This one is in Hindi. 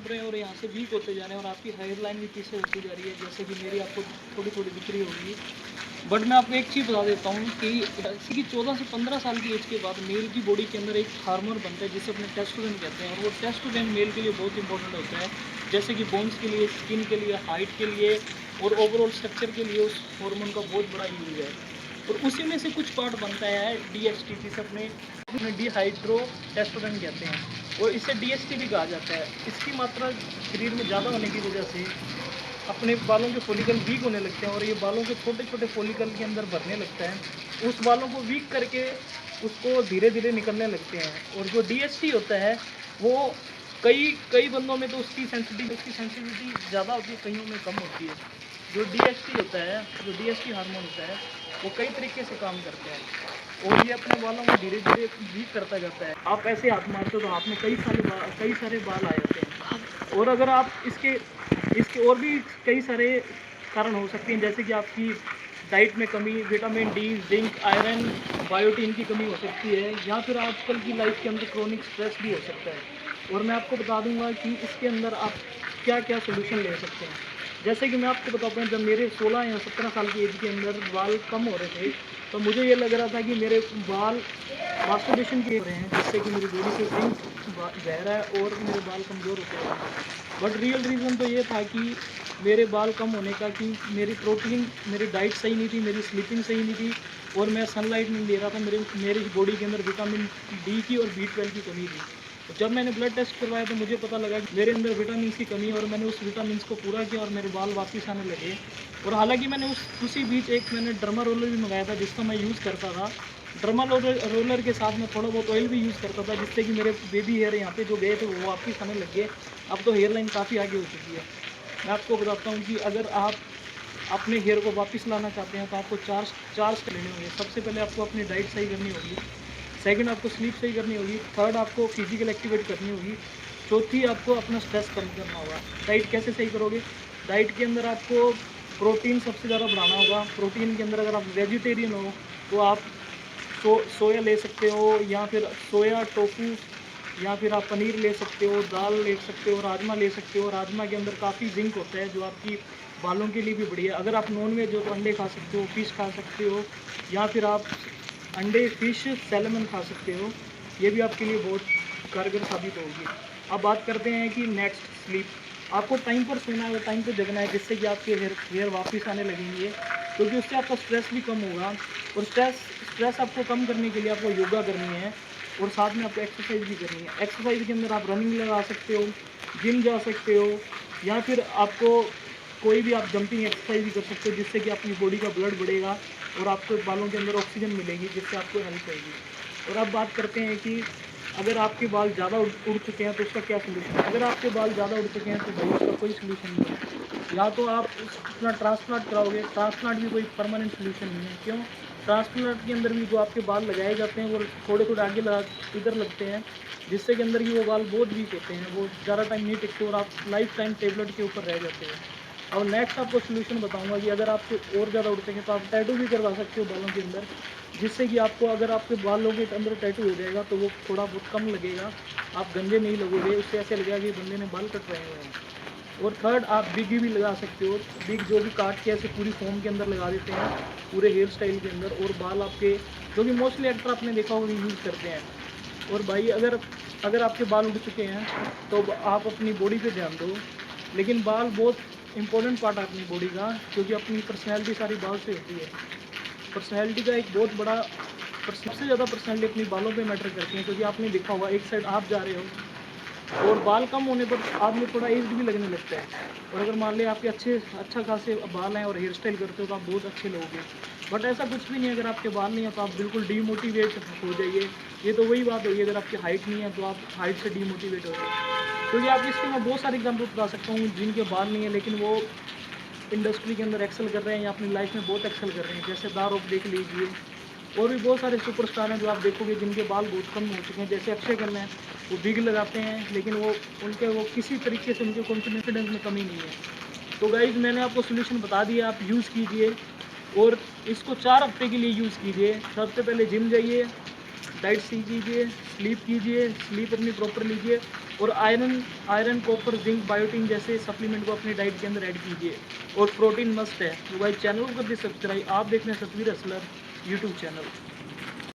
उठ रहे हैं और यहाँ से वीक होते जा रहे हैं और आपकी हेयर लाइन भी पीछे होती जा रही है, जैसे कि मेरी आपको थोड़ी थोड़ी दिख रही होगी। बट मैं आपको एक चीज़ बता देता हूँ कि जैसे कि 14 से 15 साल की एज के बाद मेल की बॉडी के अंदर एक हार्मोन बनता है जिसे अपने टेस्टोस्टेरोन कहते हैं, और वो टेस्टोस्टेरोन मेल के लिए बहुत इंपॉर्टेंट होता है, जैसे कि बोन्स के लिए, स्किन के लिए, हाइट के लिए और ओवरऑल स्ट्रक्चर के लिए उस हार्मोन का बहुत बड़ा यूज है। और उसी में से कुछ पार्ट बनता है DHT, जिसे अपने डिहाइड्रो टेस्टोस्टेरोन कहते हैं, और इसे DHT भी कहा जाता है। इसकी मात्रा शरीर में ज़्यादा होने की वजह से अपने बालों के फॉलिकल वीक होने लगते हैं और ये बालों के छोटे छोटे फॉलिकल के अंदर भरने लगता है। उस बालों को वीक करके उसको धीरे धीरे निकलने लगते हैं। और जो DHT होता है वो कई कई बंदों में तो उसकी सेंसिटिविटी ज़्यादा होती है, कईयों में कम होती है। जो DHT होता है, जो DHT हार्मोन होता है, वो कई तरीके से काम करता है और ये अपने बालों को धीरे धीरे वीक करता जाता है। आप ऐसे हाथ मारते हो तो हाथ में कई सारे बाल आ जाते हैं। और अगर आप इसके और भी कई सारे कारण हो सकते हैं, जैसे कि आपकी डाइट में कमी, vitamin D, zinc, iron, biotin की कमी हो सकती है, या फिर आजकल की लाइफ के अंदर क्रोनिक स्ट्रेस भी हो सकता है। और मैं आपको बता दूंगा कि इसके अंदर आप क्या क्या सोल्यूशन ले सकते हैं। जैसे कि मैं आपको बताता हूँ, जब मेरे 16 या 17 साल की एज के अंदर बाल कम हो रहे थे तो मुझे ये लग रहा था कि मेरे बाल मास्टरबेशन के हो रहे हैं, जिससे कि मेरी बॉडी से जिंक बह रहा है और मेरे बाल कमज़ोर होते जा रहे हैं। बट रियल रीज़न तो ये था कि मेरे बाल कम होने का कि मेरी डाइट सही नहीं थी, मेरी स्लीपिंग सही नहीं थी और मैं सनलाइट नहीं ले रहा था। मेरी बॉडी के अंदर विटामिन D की और B12 की कमी थी। तो जब मैंने ब्लड टेस्ट करवाया तो मुझे पता लगा कि मेरे अंदर विटामिन की कमी है और मैंने उस विटामिन को पूरा किया और मेरे बाल वापस आने लगे। और हालांकि मैंने उसी बीच मैंने डर्मा रोलर भी मंगाया था, जिसका मैं यूज़ करता था। डर्मा रोलर के साथ मैं थोड़ा बहुत ऑयल भी यूज़ करता था, जिससे कि मेरे बेबी हेयर यहाँ पे जो गए थे वो वापस आने लग गए। अब तो हेयर लाइन काफ़ी आगे हो चुकी है। मैं आपको बताता हूँ कि अगर आप अपने हेयर को वापस लाना चाहते हैं तो आपको चार स्टेप लेने होंगे। सबसे पहले आपको अपनी डाइट सही करनी होगी, सेकंड आपको स्लीप सही करनी होगी, थर्ड आपको फिजिकल एक्टिविटी करनी होगी, चौथी आपको अपना स्ट्रेस कम करना होगा। डाइट कैसे सही करोगे? डाइट के अंदर आपको प्रोटीन सबसे ज़्यादा बढ़ाना होगा। प्रोटीन के अंदर अगर आप वेजिटेरियन हो तो आप सोया ले सकते हो, या फिर सोया टोफू, या फिर आप पनीर ले सकते हो, दाल ले सकते हो, राजमा ले सकते हो। राजमा के अंदर काफ़ी जिंक होता है जो आपकी बालों के लिए भी बढ़िया। अगर आप नॉन वेज हो तो अंडे खा सकते हो, फिश खा सकते हो, या फिर आप अंडे, फिश, सैलमन खा सकते हो। ये भी आपके लिए बहुत कारगर साबित होगी। अब बात करते हैं कि नेक्स्ट स्लीप। आपको टाइम पर सोना है और टाइम पर जगना है, जिससे कि आपके हेयर वापस आने लगेंगे, क्योंकि उससे आपका स्ट्रेस भी कम होगा। और स्ट्रेस आपको कम करने के लिए आपको योगा करनी है और साथ में आपको एक्सरसाइज भी करनी है। एक्सरसाइज के अंदर आप रनिंग लगा सकते हो, जिम जा सकते हो, या फिर आपको कोई भी आप जंपिंग एक्सरसाइज भी कर सकते हो, जिससे कि अपनी बॉडी का ब्लड बढ़ेगा और आपको बालों के अंदर ऑक्सीजन मिलेगी, जिससे आपको हेल्प होगी। और अब बात करते हैं कि अगर आपके बाल ज़्यादा उड़ चुके हैं तो उसका क्या सोल्यूशन है। अगर आपके बाल ज़्यादा उड़ चुके हैं तो भाई उसका कोई सोल्यूशन नहीं है। या तो आप अपना ट्रांसप्लांट कराओगे, ट्रांसप्लांट भी कोई परमानेंट सोल्यूशन नहीं है। क्यों? ट्रांसप्लांट के अंदर भी जो आपके बाल लगाए जाते हैं वो थोड़े थोड़े आगे इधर लगते हैं, जिससे कि अंदर की वो बाल बहुत वीक होते हैं, वो ज़्यादा टाइम नहीं टिकते और आप लाइफ टाइम टेबलेट के ऊपर रह जाते हैं। और नेक्स्ट आपको सोल्यूशन बताऊंगा कि अगर आपको और ज़्यादा उड़ते हैं तो आप टैटू भी करवा सकते हो बालों के अंदर, जिससे कि आपको, अगर आपके बालों के अंदर टैटू हो जाएगा तो वो थोड़ा बहुत कम लगेगा, आप गंदे नहीं लगोगे, उससे ऐसे लगेगा कि बंदे ने बाल कटवाए हुए हैं। और थर्ड, आप बिग भी लगा सकते हो। बिग जो भी काट के ऐसे पूरी फॉर्म के अंदर लगा देते हैं पूरे हेयर स्टाइल के अंदर, और बाल आपके, जो कि मोस्टली एक्टर आपने देखा होगा यूज़ करते हैं। और भाई अगर आपके बाल उड़ चुके हैं तो आप अपनी बॉडी पे ध्यान दो, लेकिन बाल बहुत इंपॉर्टेंट पार्ट है अपनी बॉडी का, क्योंकि अपनी पर्सनैलिटी सारी बाल से होती है। पर्सनैलिटी का एक बहुत बड़ा, सबसे ज़्यादा पर्सनैलिटी अपनी बालों पे मैटर करती है, क्योंकि आपने देखा होगा एक साइड आप जा रहे हो और बाल कम होने पर आदमी थोड़ा एज भी लगने लगता है। और अगर मान लें आपके अच्छा खासे बाल हैं और हेयर स्टाइल करते हो तो आप बहुत अच्छे लोगे। बट ऐसा कुछ भी नहीं है, अगर आपके बाल नहीं है तो आप बिल्कुल डीमोटिवेट हो जाइए। ये तो वही बात होगी, अगर आपकी हाइट नहीं है तो आप हाइट से डीमोटिवेट हो जाइए। क्योंकि आप इसके मैं बहुत सारे एग्जाम्पल बता सकता हूँ जिनके बाल नहीं है लेकिन वो इंडस्ट्री के अंदर एक्सेल कर रहे हैं या अपनी लाइफ में बहुत एक्सेल कर रहे हैं। जैसे दारोक देख लीजिए, और भी बहुत सारे सुपरस्टार हैं जो आप देखोगे जिनके बाल बहुत कम हो चुके हैं। जैसे अक्षय खन्ना है, वो बिग लगाते हैं लेकिन वो किसी तरीके से उनके कॉन्फिडेंस में कमी नहीं है। तो गाइज मैंने आपको सोल्यूशन बता दिया, आप यूज़ कीजिए और इसको 4 हफ्ते के लिए यूज़ कीजिए। सबसे पहले जिम जाइए, डाइट सही कीजिए, स्लीप कीजिए, स्लीप अपनी प्रॉपर लीजिए, और iron iron copper zinc biotin जैसे सप्लीमेंट को अपनी डाइट के अंदर ऐड कीजिए। और प्रोटीन मस्ट है। तो भाई चैनल को कर दी सब्सक्राइब। आप देख रहे हैं सतवीर असलर यूट्यूब चैनल।